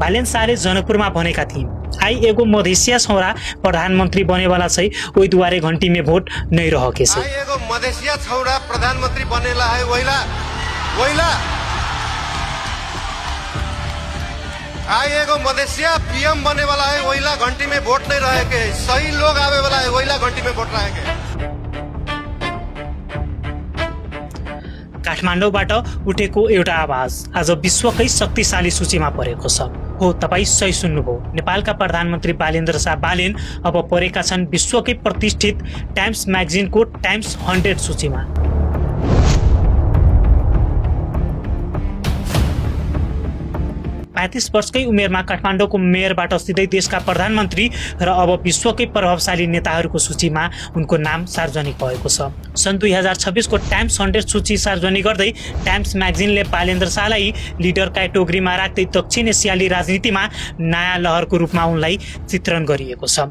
बालेन शाहले जनकपुरमा भनेका थिए, आई एगो मधेसिया छौरा प्रधानमन्त्री बनेवाला छै, ओइ दुआरे घण्टी में भोट नहीं रहके छै। आई एगो मधेसिया छौरा प्रधानमन्त्री बनेला है, वहीला आई एगो मधेसिया पीएम बने वाला है, वहीला घंटी में वोट नहीं रहेके, सही लोग आवे वाला है, वहीला घंटी में वोट रहेके। काठमाडौँबाट उठेको एउटा आवाज आज विश्वकै शक्तिशाली सूचीमा परेको छ। हो, तपाईँ सही सुन्नुभयो। नेपालका प्रधानमन्त्री बालेन्द्र शाह बालेन अब परेका छन् विश्वकै प्रतिष्ठित टाइम्स म्यागजिनको टाइम्स 100 सूचीमा। पैंतीस वर्षकै उमेरमा काठमाडौँको मेयरबाट सिधै देशका प्रधानमन्त्री र अब विश्वकै प्रभावशाली नेताहरूको सूचीमा उनको नाम सार्वजनिक भएको छ। सन् 2026 को टाइम्स 100 सूची सार्वजनिक गर्दै टाइम्स म्यागजिनले बालेन्द्र शाहलाई लिडर क्याटेगोरीमा राख्दै दक्षिण एसियाली राजनीतिमा नयाँ लहरको रूपमा उनलाई चित्रण गरिएको छ।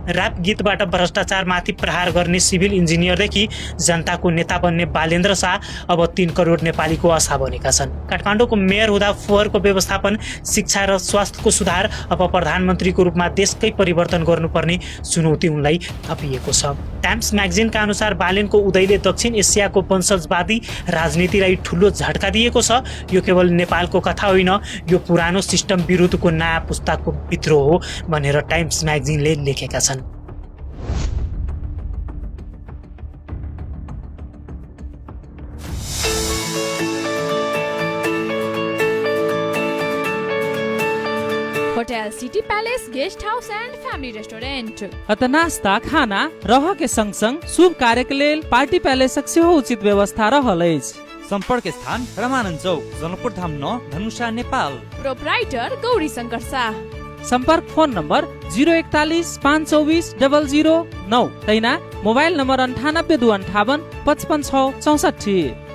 र्याप गीतबाट भ्रष्टाचारमाथि प्रहार गर्ने सिभिल इन्जिनियरदेखि जनताको नेता बन्ने बालेन्द्र शाह अब 3 करोड नेपालीको आशा बनेका छन्। काठमाडौँको मेयर हुँदा फोहोरको व्यवस्थापन, शिक्षा र स्वास्थ्यको सुधार, अब प्रधानमन्त्रीको रूपमा देशकै परिवर्तन गर्नुपर्ने चुनौती उनलाई थपिएको छ। टाइम्स म्यागजिनका अनुसार बालेनको उदयले दक्षिण एसियाको वंशजवादी राजनीतिलाई ठूलो झट्का दिएको छ। यो केवल नेपालको कथा होइन, यो पुरानो सिस्टम विरुद्धको नयाँ पुस्ताको विद्रोह हो भनेर टाइम्स म्यागजिनले लेखेका छन्। Hotel city palace guest house and family restaurant अत नास्ता खाना रह के संग संग शुभ कार्य के लेल पार्टी पैलेसक सेहो उचित व्यवस्था रहल अछि। संपर्क स्थान रमानन्द चौक, जनकपुर धाम 9, धनुषा, नेपाल। प्रोपराइटर गौरी शंकर शाह। संपर्क फोन नंबर 041 524 009, तैना मोबाइल नंबर 98 258 55 6 64।